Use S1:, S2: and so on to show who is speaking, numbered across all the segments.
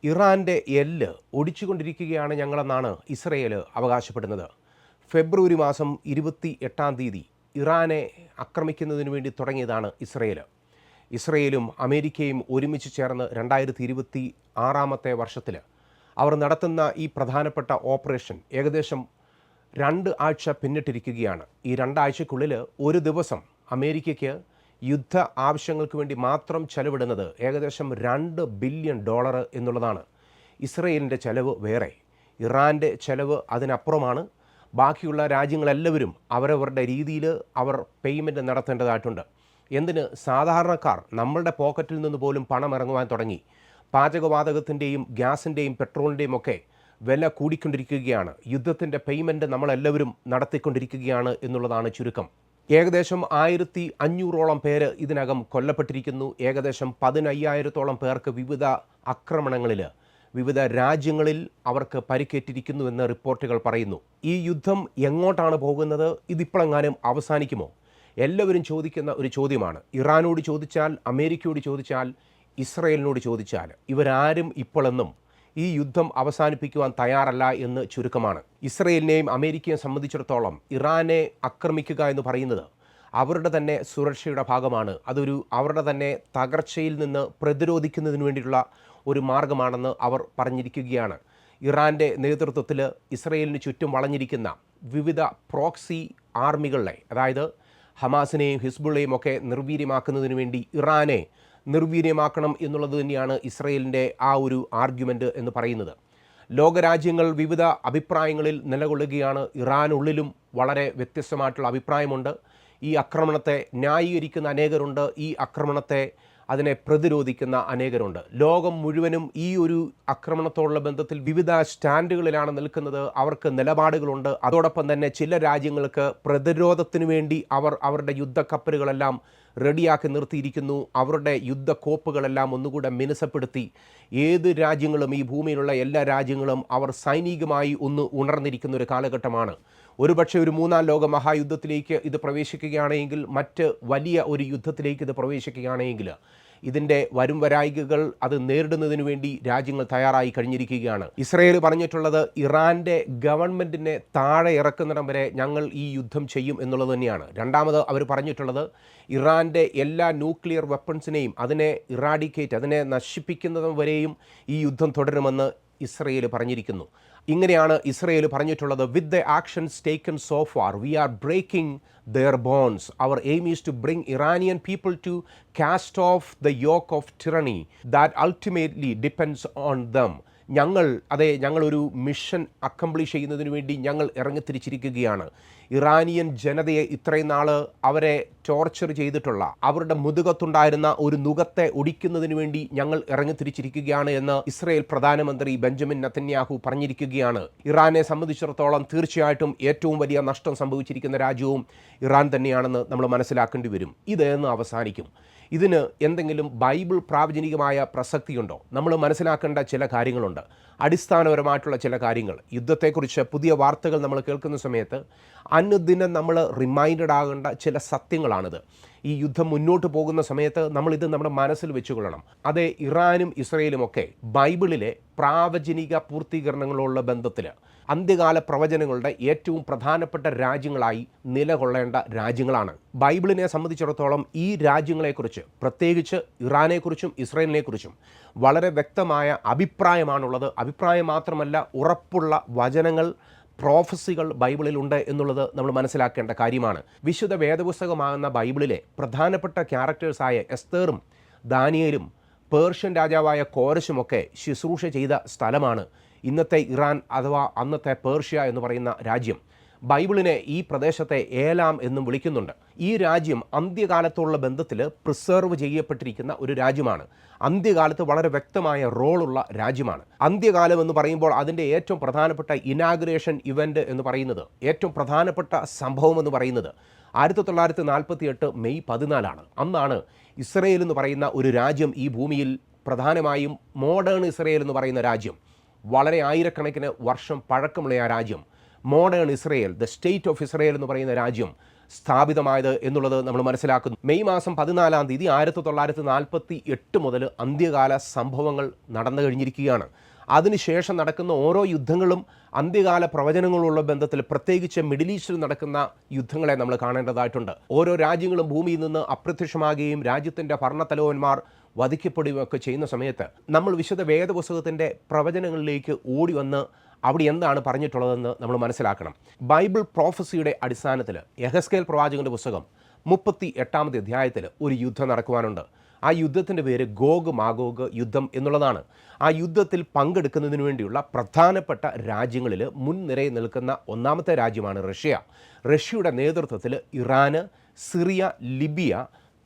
S1: ഇറാൻ്റെ എല്ല് ഒടിച്ചുകൊണ്ടിരിക്കുകയാണ് ഞങ്ങളെന്നാണ് ഇസ്രയേൽ അവകാശപ്പെടുന്നത്. ഫെബ്രുവരി മാസം 28 ഇറാനെ ആക്രമിക്കുന്നതിന് വേണ്ടി തുടങ്ങിയതാണ് ഇസ്രയേൽ. ഇസ്രയേലും അമേരിക്കയും ഒരുമിച്ച് ചേർന്ന് 2026 വർഷത്തിൽ അവർ നടത്തുന്ന ഈ പ്രധാനപ്പെട്ട ഓപ്പറേഷൻ ഏകദേശം 2 ആഴ്ച പിന്നിട്ടിരിക്കുകയാണ്. ഈ 2 ആഴ്ചയ്ക്കുള്ളിൽ ഒരു ദിവസം അമേരിക്കയ്ക്ക് യുദ്ധ ആവശ്യങ്ങൾക്ക് വേണ്ടി മാത്രം ചെലവിടുന്നത് ഏകദേശം $2 ബില്യൺ എന്നുള്ളതാണ്. ഇസ്രയേലിൻ്റെ ചെലവ് വേറെ, ഇറാൻ്റെ ചെലവ് അതിനപ്പുറമാണ്. ബാക്കിയുള്ള രാജ്യങ്ങളെല്ലാവരും അവരവരുടെ രീതിയിൽ അവർ പേയ്മെൻറ്റ് നടത്തേണ്ടതായിട്ടുണ്ട്. എന്തിന് സാധാരണക്കാർ നമ്മളുടെ പോക്കറ്റിൽ നിന്ന് പോലും പണം ഇറങ്ങുവാൻ തുടങ്ങി. പാചകവാതകത്തിൻ്റെയും ഗ്യാസിൻ്റെയും പെട്രോളിൻ്റെയും ഒക്കെ വില കൂടിക്കൊണ്ടിരിക്കുകയാണ്. യുദ്ധത്തിൻ്റെ പേയ്മെൻറ്റ് നമ്മളെല്ലാവരും നടത്തിക്കൊണ്ടിരിക്കുകയാണ് എന്നുള്ളതാണ് ചുരുക്കം. ഏകദേശം 1500ഓളം പേര് ഇതിനകം കൊല്ലപ്പെട്ടിരിക്കുന്നു. ഏകദേശം 15000ഓളം പേർക്ക് വിവിധ ആക്രമണങ്ങളിൽ വിവിധ രാജ്യങ്ങളിൽ അവർക്ക് പരിക്കേറ്റിരിക്കുന്നുവെന്ന് റിപ്പോർട്ടുകൾ പറയുന്നു. ഈ യുദ്ധം എങ്ങോട്ടാണ് പോകുന്നത്? ഇതിപ്പോഴെങ്ങാനും അവസാനിക്കുമോ? എല്ലാവരും ചോദിക്കുന്ന ഒരു ചോദ്യമാണ്. ഇറാനോട് ചോദിച്ചാൽ, അമേരിക്കയോട് ചോദിച്ചാൽ, ഇസ്രയേലിനോട് ചോദിച്ചാൽ ഇവരാരും ഇപ്പോഴെന്നും ഈ യുദ്ധം അവസാനിപ്പിക്കുവാൻ തയ്യാറല്ല എന്ന് ചുരുക്കമാണ്. ഇസ്രയേലിനെയും അമേരിക്കയെയും സംബന്ധിച്ചിടത്തോളം ഇറാനെ ആക്രമിക്കുക എന്ന് പറയുന്നത് അവരുടെ തന്നെ സുരക്ഷയുടെ ഭാഗമാണ്. അവരുടെ തന്നെ തകർച്ചയിൽ നിന്ന് പ്രതിരോധിക്കുന്നതിന് വേണ്ടിയിട്ടുള്ള ഒരു മാർഗമാണെന്ന് അവർ പറഞ്ഞിരിക്കുകയാണ്. ഇറാൻ്റെ നേതൃത്വത്തിൽ ഇസ്രയേലിന് ചുറ്റും വളഞ്ഞിരിക്കുന്ന വിവിധ പ്രോക്സി ആർമികളെ, അതായത് ഹമാസിനെയും ഹിസ്ബുള്ളയും ഒക്കെ നിർവീര്യമാക്കുന്നതിന് വേണ്ടി ഇറാനെ നിർവീര്യമാക്കണം എന്നുള്ളത് തന്നെയാണ് ഇസ്രയേലിൻ്റെ ആ ഒരു ആർഗ്യുമെൻ്റ് എന്ന് പറയുന്നത്. ലോകരാജ്യങ്ങൾ വിവിധ അഭിപ്രായങ്ങളിൽ നിലകൊള്ളുകയാണ്. ഇറാനുള്ളിലും വളരെ വ്യത്യസ്തമായിട്ടുള്ള അഭിപ്രായമുണ്ട്. ഈ ആക്രമണത്തെ ന്യായീകരിക്കുന്ന അനേകരുണ്ട്, ഈ ആക്രമണത്തെ അതിനെ പ്രതിരോധിക്കുന്ന അനേകരുണ്ട്. ലോകം മുഴുവനും ഈ ഒരു ആക്രമണത്തോടുള്ള ബന്ധത്തിൽ വിവിധ സ്റ്റാൻഡുകളിലാണ് നിൽക്കുന്നത്. അവർക്ക് നിലപാടുകളുണ്ട്. അതോടൊപ്പം തന്നെ ചില രാജ്യങ്ങൾക്ക് പ്രതിരോധത്തിന് വേണ്ടി അവരുടെ യുദ്ധക്കപ്പലുകളെല്ലാം റെഡിയാക്കി നിർത്തിയിരിക്കുന്നു. അവരുടെ യുദ്ധക്കോപ്പുകളെല്ലാം ഒന്നുകൂടെ മിനുസപ്പെടുത്തി ഏത് രാജ്യങ്ങളും, ഈ ഭൂമിയിലുള്ള എല്ലാ രാജ്യങ്ങളും അവർ സൈനികമായി ഉണർന്നിരിക്കുന്ന ഒരു കാലഘട്ടമാണ്. ഒരുപക്ഷെ ഒരു 3ാം ലോക മഹായുദ്ധത്തിലേക്ക് ഇത് പ്രവേശിക്കുകയാണെങ്കിൽ, മറ്റ് വലിയ ഒരു യുദ്ധത്തിലേക്ക് ഇത് പ്രവേശിക്കുകയാണെങ്കിൽ ഇതിൻ്റെ വരായികകൾ അത് നേരിടുന്നതിന് വേണ്ടി രാജ്യങ്ങൾ തയ്യാറായി കഴിഞ്ഞിരിക്കുകയാണ്. ഇസ്രയേൽ പറഞ്ഞിട്ടുള്ളത് ഇറാൻ്റെ ഗവൺമെൻറ്റിനെ താഴെ ഇറക്കുന്നിടം വരെ ഞങ്ങൾ ഈ യുദ്ധം ചെയ്യും എന്നുള്ളത് തന്നെയാണ്. രണ്ടാമത് അവർ പറഞ്ഞിട്ടുള്ളത് ഇറാൻ്റെ എല്ലാ ന്യൂക്ലിയർ വെപ്പൺസിനെയും അതിനെ അതിനെ നശിപ്പിക്കുന്നതും വരെയും ഈ യുദ്ധം തുടരുമെന്ന് ഇസ്രയേൽ പറഞ്ഞിരിക്കുന്നു. ഇങ്ങനെയാണ് ഇസ്രയേൽ പറഞ്ഞിട്ടുള്ളത്. With the actions taken so far we are breaking their bonds. Our aim is to bring Iranian people to cast off the yoke of tyranny that ultimately depends on them. ഞങ്ങളൊരു mission accomplish ചെയ്യുന്നതിന് വേണ്ടി ഞങ്ങൾ ഇറങ്ങിത്തിരിച്ചിരിക്കുകയാണ്. Iranian ജനതയെ ഇത്രയും നാൾ അവരെ torture ചെയ്തിട്ടുള്ള അവരുടെ മുതുകത്തുണ്ടായിരുന്ന ഒരു നുകത്തെ ഒടിക്കുന്നതിന് വേണ്ടി ഞങ്ങൾ ഇറങ്ങിത്തിരിച്ചിരിക്കുകയാണ് എന്ന് ഇസ്രയേൽ പ്രധാനമന്ത്രി ബെഞ്ചമിൻ നെതന്യാഹു പറഞ്ഞിരിക്കുകയാണ്. ഇറാനെ സംബന്ധിച്ചിടത്തോളം തീർച്ചയായിട്ടും ഏറ്റവും വലിയ നഷ്ടം സംഭവിച്ചിരിക്കുന്ന രാജ്യവും ഇറാൻ തന്നെയാണെന്ന് നമ്മൾ മനസ്സിലാക്കേണ്ടി വരും. ഇതെന്ന് അവസാനിക്കും? ഇതിന് എന്തെങ്കിലും ബൈബിൾ പ്രാവചനികമായ പ്രസക്തിയുണ്ടോ? നമ്മൾ മനസ്സിലാക്കേണ്ട ചില കാര്യങ്ങളുണ്ട്, അടിസ്ഥാനപരമായിട്ടുള്ള ചില കാര്യങ്ങൾ. യുദ്ധത്തെക്കുറിച്ച് പുതിയ വാർത്തകൾ നമ്മൾ കേൾക്കുന്ന സമയത്ത് അനുദിനം നമ്മൾ റിമൈൻഡഡ് ആകേണ്ട ചില സത്യങ്ങളാണിത്. ഈ യുദ്ധം മുന്നോട്ട് പോകുന്ന സമയത്ത് നമ്മളിത് നമ്മുടെ മനസ്സിൽ വെച്ചുകൊള്ളണം. അതേ, ഇറാനും ഇസ്രയേലുമൊക്കെ ബൈബിളിലെ പ്രാവചനിക പൂർത്തീകരണങ്ങളുള്ള ബന്ധത്തിൽ അന്ത്യകാല പ്രവചനങ്ങളുടെ ഏറ്റവും പ്രധാനപ്പെട്ട രാജ്യങ്ങളായി നിലകൊള്ളേണ്ട രാജ്യങ്ങളാണ്. ബൈബിളിനെ സംബന്ധിച്ചിടത്തോളം ഈ രാജ്യങ്ങളെക്കുറിച്ച്, പ്രത്യേകിച്ച് ഇറാനെക്കുറിച്ചും ഇസ്രയേലിനെക്കുറിച്ചും വളരെ വ്യക്തമായ അഭിപ്രായമാണുള്ളത്. അഭിപ്രായം മാത്രമല്ല, ഉറപ്പുള്ള വചനങ്ങൾ, പ്രോഫസികൾ ബൈബിളിലുണ്ട് എന്നുള്ളത് നമ്മൾ മനസ്സിലാക്കേണ്ട കാര്യമാണ്. വിശുദ്ധ വേദപുസ്തകമാകുന്ന ബൈബിളിലെ പ്രധാനപ്പെട്ട ക്യാരക്ടേഴ്സായ എസ്തേറും ദാനിയേലും പേർഷ്യൻ രാജാവായ കോരശുമൊക്കെ ശുശ്രൂഷ ചെയ്ത സ്ഥലമാണ് ഇന്നത്തെ ഇറാൻ അഥവാ അന്നത്തെ പേർഷ്യ എന്ന് പറയുന്ന രാജ്യം. ബൈബിളിനെ ഈ പ്രദേശത്തെ ഏലാം എന്നും വിളിക്കുന്നുണ്ട്. ഈ രാജ്യം അന്ത്യകാലത്തുള്ള ബന്ധത്തിൽ പ്രിസർവ് ചെയ്യപ്പെട്ടിരിക്കുന്ന ഒരു രാജ്യമാണ്. അന്ത്യകാലത്ത് വളരെ വ്യക്തമായ റോളുള്ള രാജ്യമാണ്. അന്ത്യകാലം എന്ന് പറയുമ്പോൾ അതിൻ്റെ ഏറ്റവും പ്രധാനപ്പെട്ട ഇനാഗുറേഷൻ ഇവൻ്റ് എന്ന് പറയുന്നത്, ഏറ്റവും പ്രധാനപ്പെട്ട സംഭവം എന്ന് പറയുന്നത് 1948 മെയ് 14 അന്നാണ് ഇസ്രയേൽ എന്ന് പറയുന്ന ഒരു രാജ്യം ഈ ഭൂമിയിൽ, പ്രധാനമായും മോഡേൺ ഇസ്രയേൽ എന്ന് പറയുന്ന രാജ്യം, വളരെ ആയിരക്കണക്കിന് വർഷം പഴക്കമുള്ള ആ രാജ്യം, modern Israel, the state of Israel എന്ന് പറയുന്ന രാജ്യം സ്ഥാപിതമായത് എന്നുള്ളത് നമ്മൾ മനസ്സിലാക്കുന്നു. മെയ് മാസം 14 തീയതി 1948 മുതൽ അന്ത്യകാല സംഭവങ്ങൾ നടന്നു കഴിഞ്ഞിരിക്കുകയാണ്. അതിനുശേഷം നടക്കുന്ന ഓരോ യുദ്ധങ്ങളും അന്ത്യകാല പ്രവചനങ്ങളുള്ള ബന്ധത്തിൽ, പ്രത്യേകിച്ച് മിഡിൽ ഈസ്റ്റിൽ നടക്കുന്ന യുദ്ധങ്ങളെ നമ്മൾ കാണേണ്ടതായിട്ടുണ്ട്. ഓരോ രാജ്യങ്ങളും ഭൂമിയിൽ നിന്ന് അപ്രത്യക്ഷമാകുകയും രാജ്യത്തിൻ്റെ ഭരണത്തലവന്മാർ വധിക്കപ്പെടുകയൊക്കെ ചെയ്യുന്ന സമയത്ത് നമ്മൾ വിശുദ്ധ വേദപുസ്തകത്തിൻ്റെ പ്രവചനങ്ങളിലേക്ക് ഓടി വന്ന് അവിടെ എന്താണ് പറഞ്ഞിട്ടുള്ളതെന്ന് നമ്മൾ മനസ്സിലാക്കണം. ബൈബിൾ പ്രോഫസിയുടെ അടിസ്ഥാനത്തിൽ യെഹെസ്കേൽ പ്രവാചകൻ്റെ പുസ്തകം 38-ാമത്തെ അധ്യായത്തിൽ ഒരു യുദ്ധം നടക്കുവാനുണ്ട്. ആ യുദ്ധത്തിൻ്റെ പേര് ഗോഗ് മാഗോഗ് യുദ്ധം എന്നുള്ളതാണ്. ആ യുദ്ധത്തിൽ പങ്കെടുക്കുന്നതിന് വേണ്ടിയുള്ള പ്രധാനപ്പെട്ട രാജ്യങ്ങളിൽ മുൻനിരയിൽ നിൽക്കുന്ന ഒന്നാമത്തെ രാജ്യമാണ് റഷ്യ. റഷ്യയുടെ നേതൃത്വത്തിൽ ഇറാന്, സിറിയ, ലിബിയ,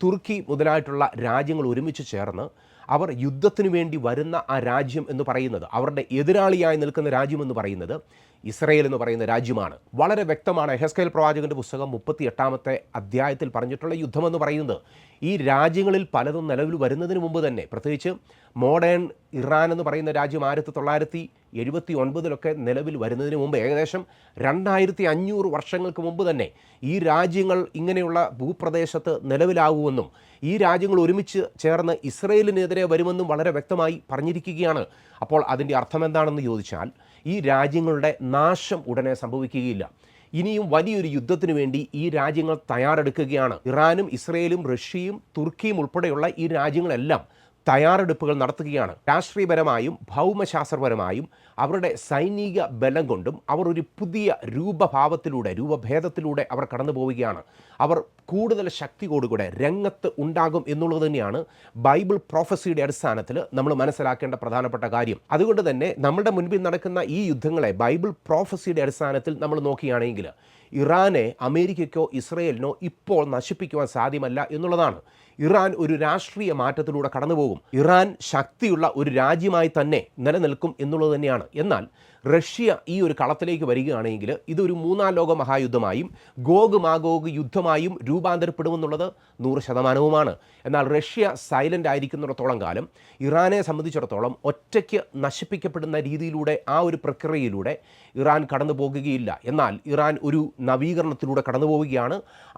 S1: തുർക്കി മുതലായിട്ടുള്ള രാജ്യങ്ങൾ ഒരുമിച്ച് ചേർന്ന് അവർ യുദ്ധത്തിനു വേണ്ടി വരുന്ന ആ രാജ്യം എന്ന് പറയുന്നത്, അവരുടെ എതിരാളിയായി നിൽക്കുന്ന രാജ്യമെന്ന് പറയുന്നത് ഇസ്രയേൽ എന്ന് പറയുന്ന രാജ്യമാണ്. വളരെ വ്യക്തമാണ് യെഹെസ്കേൽ പ്രവാചകൻ്റെ പുസ്തകം 38-ാമത്തെ അധ്യായത്തിൽ പറഞ്ഞിട്ടുള്ള യുദ്ധമെന്ന് പറയുന്നത്. ഈ രാജ്യങ്ങളിൽ പലതും നിലവിൽ വരുന്നതിന് മുമ്പ് തന്നെ, പ്രത്യേകിച്ച് മോഡേൺ ഇറാൻ എന്ന് പറയുന്ന രാജ്യം 1979 നിലവിൽ വരുന്നതിന് മുമ്പ്, ഏകദേശം 2500 വർഷങ്ങൾക്ക് മുമ്പ് തന്നെ ഈ രാജ്യങ്ങൾ ഇങ്ങനെയുള്ള ഭൂപ്രദേശത്ത് നിലവിലാകുമെന്നും ഈ രാജ്യങ്ങൾ ഒരുമിച്ച് ചേർന്ന് ഇസ്രയേലിനെതിരെ വരുമെന്നും വളരെ വ്യക്തമായി പറഞ്ഞിരിക്കുകയാണ്. അപ്പോൾ അതിൻ്റെ അർത്ഥം എന്താണെന്ന് ചോദിച്ചാൽ, ഈ രാജ്യങ്ങളുടെ നാശം ഉടനെ സംഭവിക്കുകയില്ല. ഇനിയും വലിയൊരു യുദ്ധത്തിനു വേണ്ടി ഈ രാജ്യങ്ങൾ തയ്യാറെടുക്കുകയാണ്. ഇറാനും ഇസ്രയേലും റഷ്യയും തുർക്കിയും ഉൾപ്പെടെയുള്ള ഈ രാജ്യങ്ങളെല്ലാം തയ്യാറെടുപ്പുകൾ നടത്തുകയാണ്. രാഷ്ട്രീയപരമായും ഭൗമശാസ്ത്രപരമായും അവരുടെ സൈനിക ബലം കൊണ്ടും അവർ ഒരു പുതിയ രൂപഭേദത്തിലൂടെ അവർ കടന്നു പോവുകയാണ്. അവർ കൂടുതൽ ശക്തിയോടുകൂടെ രംഗത്ത് ഉണ്ടാകും എന്നുള്ളത് തന്നെയാണ് ബൈബിൾ പ്രോഫസിയുടെ അടിസ്ഥാനത്തിൽ നമ്മൾ മനസ്സിലാക്കേണ്ട പ്രധാനപ്പെട്ട കാര്യം. അതുകൊണ്ട് തന്നെ നമ്മുടെ മുൻപിൽ നടക്കുന്ന ഈ യുദ്ധങ്ങളെ ബൈബിൾ പ്രോഫസിയുടെ അടിസ്ഥാനത്തിൽ നമ്മൾ നോക്കുകയാണെങ്കിൽ ഇറാനെ അമേരിക്കയ്ക്കോ ഇസ്രയേലിനോ ഇപ്പോൾ നശിപ്പിക്കുവാൻ സാധ്യമല്ല എന്നുള്ളതാണ്. ഇറാൻ ഒരു രാഷ്ട്രീയ മാറ്റത്തിലൂടെ കടന്നുപോകും. ഇറാൻ ശക്തിയുള്ള ഒരു രാജ്യമായി തന്നെ നിലനിൽക്കും എന്നുള്ളത് തന്നെയാണ്. എന്നാൽ റഷ്യ ഈ ഒരു കളത്തിലേക്ക് വരികയാണെങ്കിൽ ഇതൊരു 3-ാം ലോക മഹായുദ്ധമായും ഗോഗ് മാഗോഗ് യുദ്ധമായും രൂപാന്തരപ്പെടുമെന്നുള്ളത് 100%. എന്നാൽ റഷ്യ സൈലൻ്റ് ആയിരിക്കുന്നിടത്തോളം കാലം ഇറാനെ സംബന്ധിച്ചിടത്തോളം ഒറ്റയ്ക്ക് നശിപ്പിക്കപ്പെടുന്ന രീതിയിലൂടെ, ആ ഒരു പ്രക്രിയയിലൂടെ ഇറാൻ കടന്നു പോകുകയില്ല. എന്നാൽ ഇറാൻ ഒരു നവീകരണത്തിലൂടെ കടന്നു പോവുകയാണ്.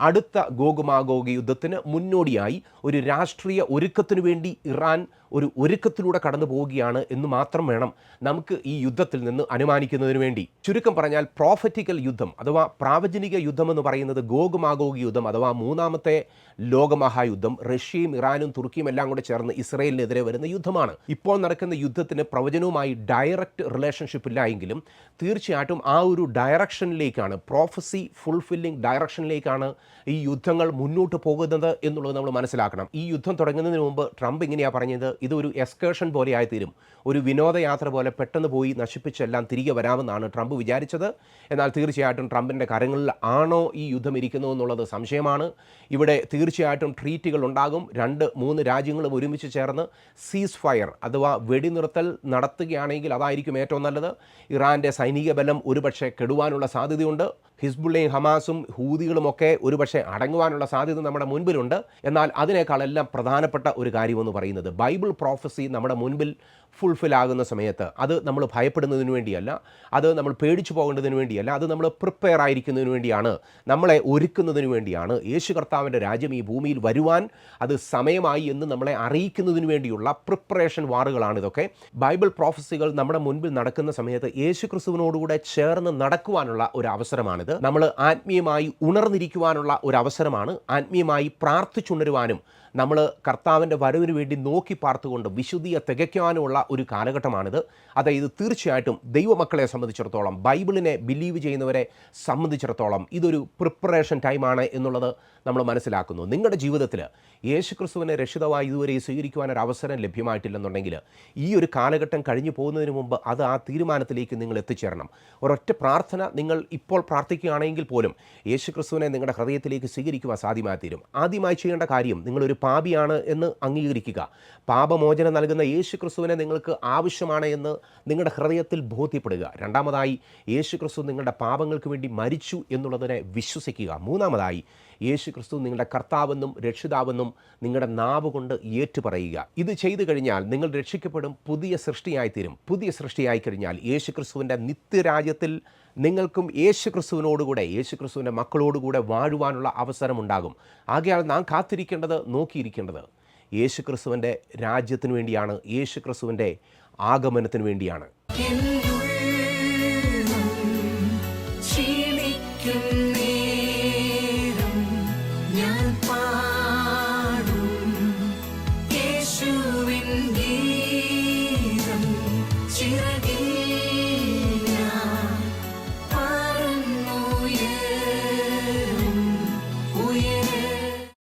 S1: അടുത്ത ഗോഗ് മാഗോഗ് യുദ്ധത്തിന് മുന്നോടിയായി ഒരു രാഷ്ട്രീയ ഒരുക്കത്തിനു വേണ്ടി ഇറാൻ ഒരു ഒരുക്കത്തിലൂടെ കടന്നു പോവുകയാണ് എന്ന് മാത്രം വേണം നമുക്ക് ഈ യുദ്ധത്തിൽ നിന്ന് അനുമാനിക്കുന്നതിന് വേണ്ടി. ചുരുക്കം പറഞ്ഞാൽ പ്രോഫറ്റിക്കൽ യുദ്ധം അഥവാ പ്രാവചനിക യുദ്ധം എന്ന് പറയുന്നത് ഗോഗ് മാഗോഗ് യുദ്ധം അഥവാ 3-ാമത്തെ ലോകമഹായുദ്ധം റഷ്യയും ഇറാനും തുർക്കിയും എല്ലാം കൂടെ ചേർന്ന് ഇസ്രയേലിനെതിരെ വരുന്ന യുദ്ധമാണ്. ഇപ്പോൾ നടക്കുന്ന യുദ്ധത്തിന് പ്രവചനവുമായി ഡയറക്റ്റ് റിലേഷൻഷിപ്പ് ഇല്ല എങ്കിലും തീർച്ചയായിട്ടും ആ ഒരു ഡയറക്ഷനിലേക്കാണ്, പ്രോഫസി ഫുൾഫില്ലിംഗ് ഡയറക്ഷനിലേക്കാണ് ഈ യുദ്ധങ്ങൾ മുന്നോട്ട് പോകുന്നത് എന്നുള്ളത് നമ്മൾ മനസ്സിലാക്കണം. ഈ യുദ്ധം തുടങ്ങുന്നതിന് മുമ്പ് ട്രംപ് ഇങ്ങനെയാണ് പറഞ്ഞത്, ഇതൊരു എക്സ്കേർഷൻ പോലെ ആയിത്തീരും, ഒരു വിനോദയാത്ര പോലെ പെട്ടെന്ന് പോയി നശിപ്പിച്ചെല്ലാം തിരികെ വരാമെന്നാണ് ട്രംപ് വിചാരിച്ചത്. എന്നാൽ തീർച്ചയായിട്ടും ട്രംപിൻ്റെ കരങ്ങളിൽ ആണോ ഈ യുദ്ധം ഇരിക്കുന്നത് എന്നുള്ളത് സംശയമാണ്. ഇവിടെ തീർച്ചയായിട്ടും ട്രീറ്റുകൾ ഉണ്ടാകും. 2-3 രാജ്യങ്ങളും ഒരുമിച്ച് ചേർന്ന് സീസ് ഫയർ അഥവാ വെടിനിർത്തൽ നടത്തുകയാണെങ്കിൽ അതായിരിക്കും ഏറ്റവും നല്ലത്. ഇറാൻ്റെ സൈനിക ബലം ഒരുപക്ഷെ കെടുവാനുള്ള സാധ്യതയുണ്ട്. ഹിസ്ബുള്ളയും ഹമാസും ഹൂതികളുമൊക്കെ ഒരുപക്ഷെ അടങ്ങുവാനുള്ള സാധ്യത നമ്മുടെ മുൻപിലുണ്ട്. എന്നാൽ അതിനേക്കാളെല്ലാം പ്രധാനപ്പെട്ട ഒരു കാര്യമെന്ന് പറയുന്നത് ബൈബിൾ പ്രോഫസി നമ്മുടെ മുൻപിൽ ഫുൾഫിൽ ആകുന്ന സമയത്ത് അത് നമ്മൾ ഭയപ്പെടുന്നതിന് വേണ്ടിയല്ല, അത് നമ്മൾ പേടിച്ചു പോകേണ്ടതിന് വേണ്ടിയല്ല, അത് നമ്മൾ പ്രിപ്പയർ ആയിരിക്കുന്നതിന് വേണ്ടിയാണ്, നമ്മളെ ഒരുക്കുന്നതിന് വേണ്ടിയാണ്. യേശു കർത്താവിൻ്റെ രാജ്യം ഈ ഭൂമിയിൽ വരുവാൻ അത് സമയമായി എന്ന് നമ്മളെ അറിയിക്കുന്നതിന് വേണ്ടിയുള്ള പ്രിപ്പറേഷൻ വാറുകളാണ് ഇതൊക്കെ. ബൈബിൾ പ്രോഫസികൾ നമ്മുടെ മുൻപിൽ നടക്കുന്ന സമയത്ത് യേശു ക്രിസ്തുവിനോടുകൂടെ ചേർന്ന് നടക്കുവാനുള്ള ഒരു അവസരമാണിത്. നമ്മൾ ആത്മീയമായി ഉണർന്നിരിക്കുവാനുള്ള ഒരു അവസരമാണ്. ആത്മീയമായി പ്രാർത്ഥിച്ചുണരുവാനും നമ്മൾ കർത്താവിൻ്റെ വരവിന് വേണ്ടി നോക്കി പാർത്തുകൊണ്ട് വിശുദ്ധിയെ തികയ്ക്കാനുമുള്ള ഒരു കാലഘട്ടമാണിത്. അതായത് തീർച്ചയായിട്ടും ദൈവമക്കളെ സംബന്ധിച്ചിടത്തോളം, ബൈബിളിനെ ബിലീവ് ചെയ്യുന്നവരെ സംബന്ധിച്ചിടത്തോളം ഇതൊരു പ്രിപ്പറേഷൻ ടൈമാണ് എന്നുള്ളത് നമ്മൾ മനസ്സിലാക്കുന്നു. നിങ്ങളുടെ ജീവിതത്തിൽ യേശുക്രിസ്തുവിനെ രക്ഷിതാവായി ഇതുവരെ സ്വീകരിക്കുവാൻ ഒരു അവസരം ലഭ്യമായിട്ടില്ലെന്നുണ്ടെങ്കിൽ ഈ ഒരു കാലഘട്ടം കഴിഞ്ഞു പോകുന്നതിന് മുമ്പ് അത് ആ തീരുമാനത്തിലേക്ക് നിങ്ങൾ എത്തിച്ചേരണം. ഒരൊറ്റ പ്രാർത്ഥന നിങ്ങൾ ഇപ്പോൾ പ്രാർത്ഥിക്കുകയാണെങ്കിൽ പോലും യേശുക്രിസ്തുവിനെ നിങ്ങളുടെ ഹൃദയത്തിലേക്ക് സ്വീകരിക്കുവാൻ സാധ്യമായി തീരും. ആദ്യമായി ചെയ്യേണ്ട കാര്യം, നിങ്ങളൊരു പാപിയാണ് എന്ന് അംഗീകരിക്കുക. പാപമോചനം നൽകുന്ന യേശുക്രിസ്തുവിനെ നിങ്ങൾ നിങ്ങൾക്ക് ആവശ്യമാണ് എന്ന് നിങ്ങളുടെ ഹൃദയത്തിൽ ബോധ്യപ്പെടുക. രണ്ടാമതായി, യേശു ക്രിസ്തു നിങ്ങളുടെ പാപങ്ങൾക്ക് വേണ്ടി മരിച്ചു എന്നുള്ളതിനെ വിശ്വസിക്കുക. മൂന്നാമതായി, യേശു ക്രിസ്തു നിങ്ങളുടെ കർത്താവെന്നും രക്ഷിതാവെന്നും നിങ്ങളുടെ നാവ് കൊണ്ട് ഏറ്റുപറയുക. ഇത് ചെയ്തു കഴിഞ്ഞാൽ നിങ്ങൾ രക്ഷിക്കപ്പെടും, പുതിയ സൃഷ്ടിയായിത്തീരും. പുതിയ സൃഷ്ടിയായി കഴിഞ്ഞാൽ യേശു ക്രിസ്തുവിൻ്റെ നിത്യരാജ്യത്തിൽ നിങ്ങൾക്കും യേശു ക്രിസ്തുവിനോടുകൂടെ, യേശു ക്രിസ്തുവിൻ്റെ മക്കളോടുകൂടെ വാഴുവാനുള്ള അവസരമുണ്ടാകും. ആകയാൽ നാം കാത്തിരിക്കേണ്ടത്, നോക്കിയിരിക്കേണ്ടത് യേശു ക്രിസ്തുവിൻ്റെ രാജ്യത്തിന് വേണ്ടിയാണ്, യേശു ക്രിസ്തുവിൻ്റെ ആഗമനത്തിന് വേണ്ടിയാണ്.
S2: ക്ഷീണിക്കും